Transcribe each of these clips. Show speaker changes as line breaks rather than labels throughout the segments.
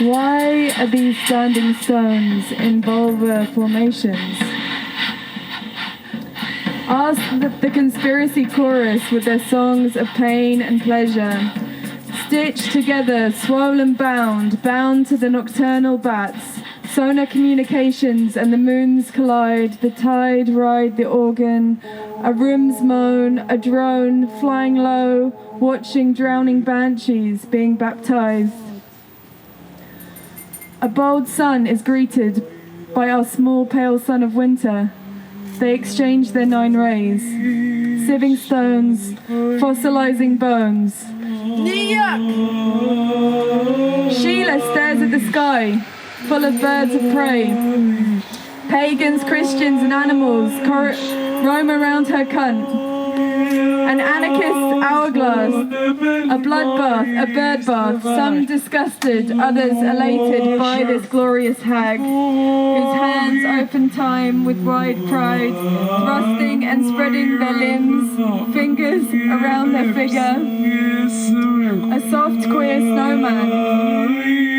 Why are these standing stones in vulvar formations? Ask the conspiracy chorus with their songs of pain and pleasure. Stitched together, swollen bound to the nocturnal bats. Sonar communications and the moons collide. The tide ride the organ. A room's moan, a drone flying low, watching drowning banshees being baptized. A bold sun is greeted by our small pale son of winter. They exchange their 9 rays, sieving stones, fossilizing bones. Shela stares at the sky, full of birds of prey. Pagans, Christians and animals roam around her cunt. An anarchist hourglass, a bloodbath, a bird bath, some disgusted, others elated by this glorious hag, whose hands open time with wide pride, thrusting and spreading their limbs, fingers around their figure. A soft queer snowman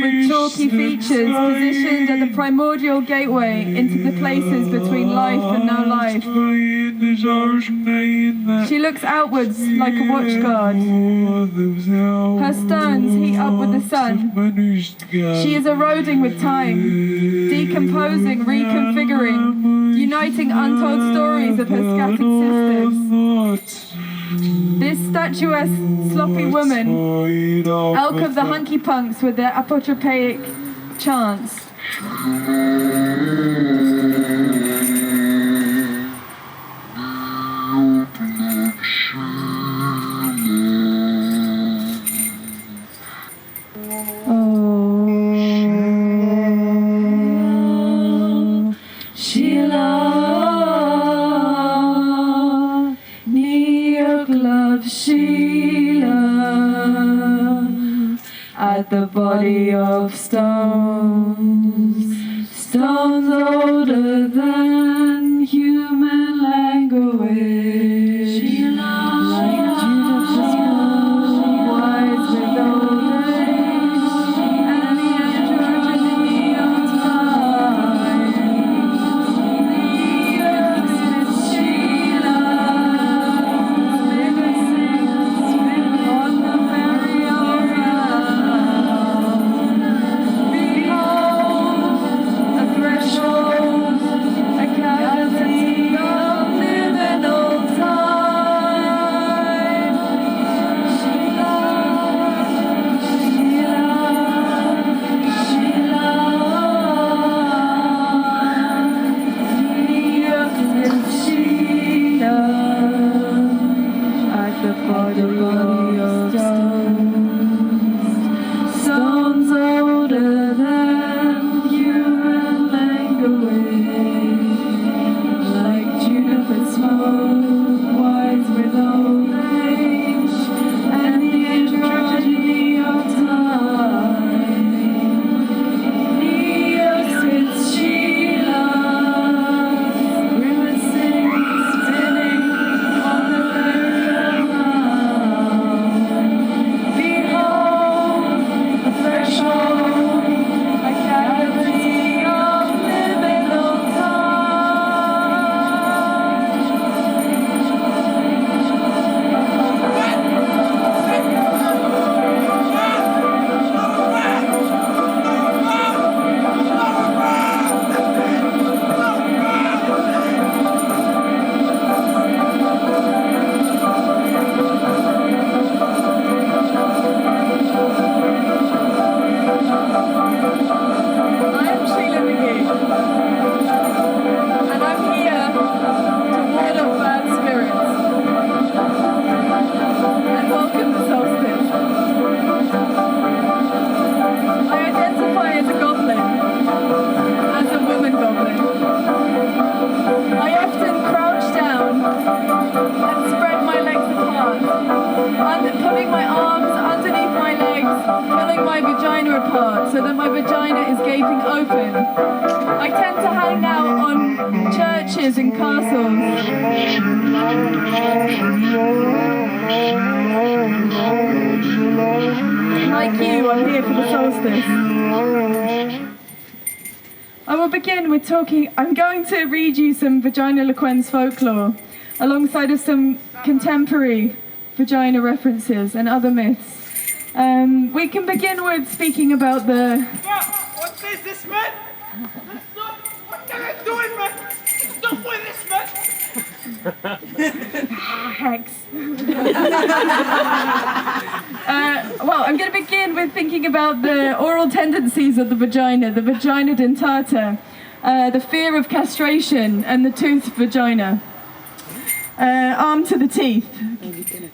with chalky features positioned at the primordial gateway into the places between life and no life. She looks outwards like a watchguard. Her stones heat up with the sun. She is eroding with time, decomposing, reconfiguring, uniting untold stories of her scattered sisters. This statuesque, sloppy woman, elk of the hunky punks with their apotropaic chants. At the body of stones, stones older than human language. Like juniper, wise with old age, and the androgyny of time. Shela, liver sings on the very altar. So that my vagina is gaping open. I tend to hang out on churches and castles. My Like you, I'm here for the solstice. I will begin with I'm going to read you some Vagina Loquens folklore, alongside of some contemporary vagina references and other myths. We can begin with speaking about the...
What is this, man? Stop! What are you doing, man? Stop with this, man!
Hex. Well, I'm going to begin with thinking about the oral tendencies of the vagina dentata, the fear of castration, and the toothed vagina. Arm to the teeth.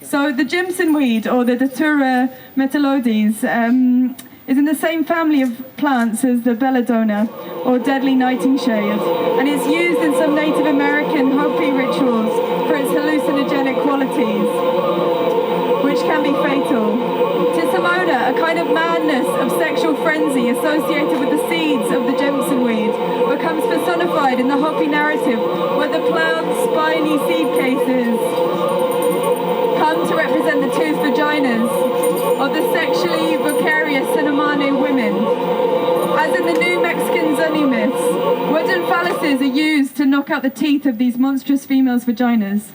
So the Jimson weed, or the Datura mythologies, is in the same family of plants as the belladonna, or deadly nightingale, and is used in some Native American Hopi rituals for its hallucinogenic qualities, which can be fatal. Tisamoda, a kind of madness of sexual frenzy associated with the seeds of the Jimson weed, becomes personified in the Hopi narrative, where the plant's spiny seed cases come to represent the toothed vaginas of the sexually vicarious Sinomane women. As in the New Mexican Zuni myths, wooden phalluses are used to knock out the teeth of these monstrous females' vaginas.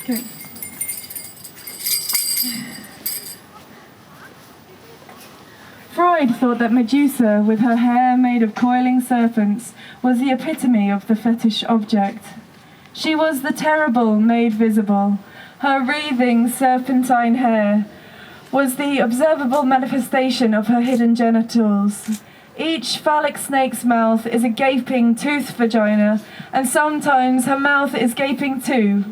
Okay. Freud thought that Medusa, with her hair made of coiling serpents, was the epitome of the fetish object. She was the terrible made visible. Her wreathing serpentine hair was the observable manifestation of her hidden genitals. Each phallic snake's mouth is a gaping toothed vagina, and sometimes her mouth is gaping too.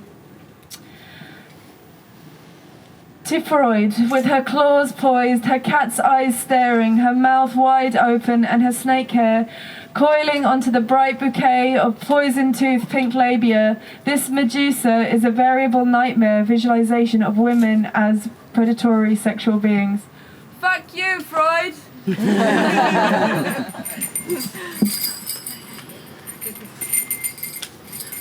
To Freud, with her claws poised, her cat's eyes staring, her mouth wide open, and her snake hair coiling onto the bright bouquet of poison-toothed pink labia, this Medusa is a variable nightmare visualization of women as predatory sexual beings. Fuck you, Freud!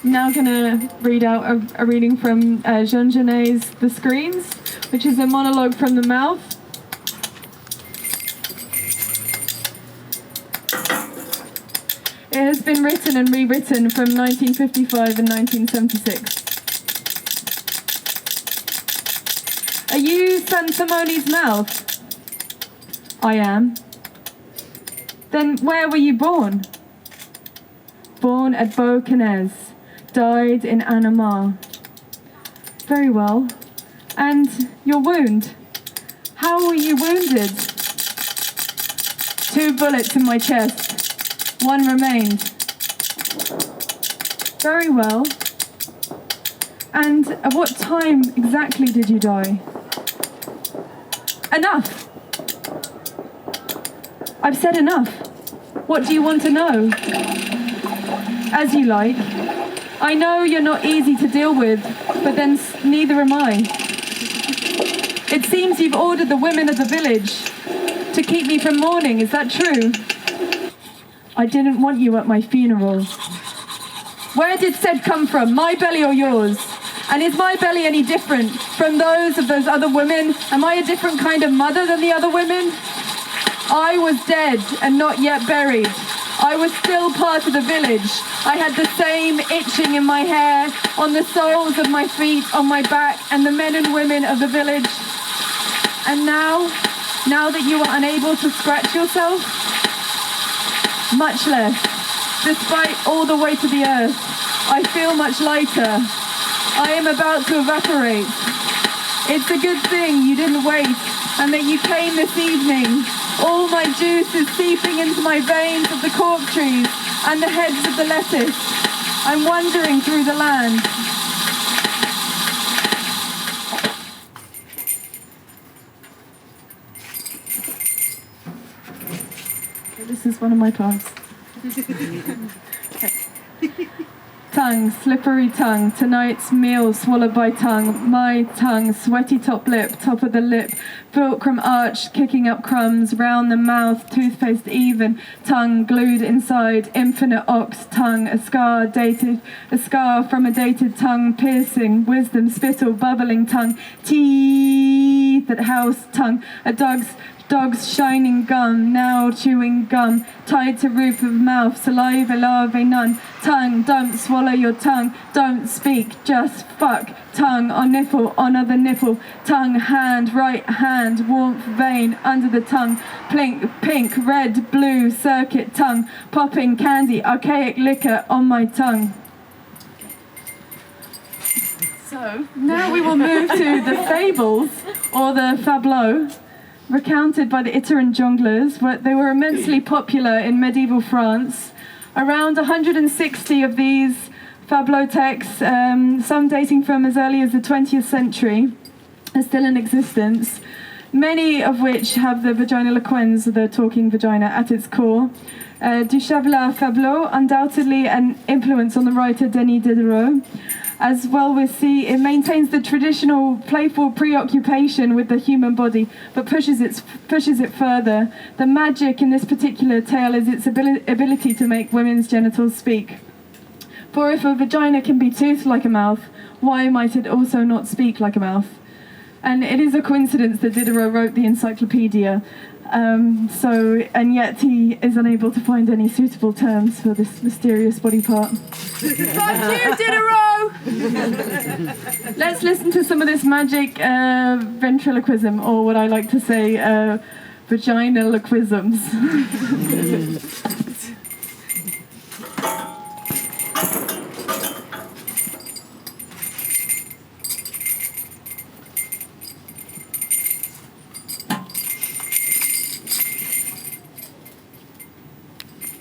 I'm now going to read out a reading from Jean Genet's The Screens, which is a monologue from the mouth. It has been written and rewritten from 1955 and 1976. Are you San Simone's mouth? I am. Then where were you born? Born at Beaucanez. Died in Annamar. Very well. And your wound? How were you wounded? 2 bullets in my chest. 1 remained. Very well. And at what time exactly did you die? Enough! I've said enough. What do you want to know? As you like. I know you're not easy to deal with, but then neither am I. It seems you've ordered the women of the village to keep me from mourning, is that true? I didn't want you at my funeral. Where did said come from, my belly or yours? And is my belly any different from those of those other women? Am I a different kind of mother than the other women? I was dead and not yet buried. I was still part of the village. I had the same itching in my hair, on the soles of my feet, on my back, and the men and women of the village. And now that you are unable to scratch yourself, much less, despite all the weight of the earth, I feel much lighter. I am about to evaporate. It's a good thing you didn't wait and that you came this evening. All my juice is seeping into my veins of the cork trees and the heads of the lettuce. I'm wandering through the land. This is one of my plants. Tongue, slippery tongue, tonight's meal swallowed by tongue, my tongue, sweaty top lip, top of the lip, fulcrum arch, kicking up crumbs, round the mouth, toothpaste even, tongue glued inside, infinite ox, tongue, a scar from a dated tongue, piercing, wisdom, spittle, bubbling tongue, teeth at house, tongue, a dog's shining gum, now chewing gum, tied to roof of mouth, saliva, larvae, none, tongue, don't swallow your tongue, don't speak, just fuck, tongue, on nipple, on other nipple, tongue, hand, right hand, warmth, vein, under the tongue, pink, red, blue, circuit, tongue, popping, candy, archaic liquor on my tongue. So, now we will move to the fables, or the fabliaux, recounted by the Itinerant jongleurs. They were immensely popular in medieval France. Around 160 of these fabliaux texts, some dating from as early as the 20th century, are still in existence, many of which have the Vagina Loquens, the talking vagina, at its core. Du Chavelas Fabliaux, undoubtedly an influence on the writer Denise Diderot. As well, we see it maintains the traditional playful preoccupation with the human body, but pushes it further. The magic in this particular tale is its ability to make women's genitals speak. For if a vagina can be toothed like a mouth, why might it also not speak like a mouth? And it is a coincidence that Diderot wrote the encyclopedia, and yet he is unable to find any suitable terms for this mysterious body part. Fuck you, Diderot! Let's listen to some of this magic ventriloquism, or what I like to say, vagina loquisms.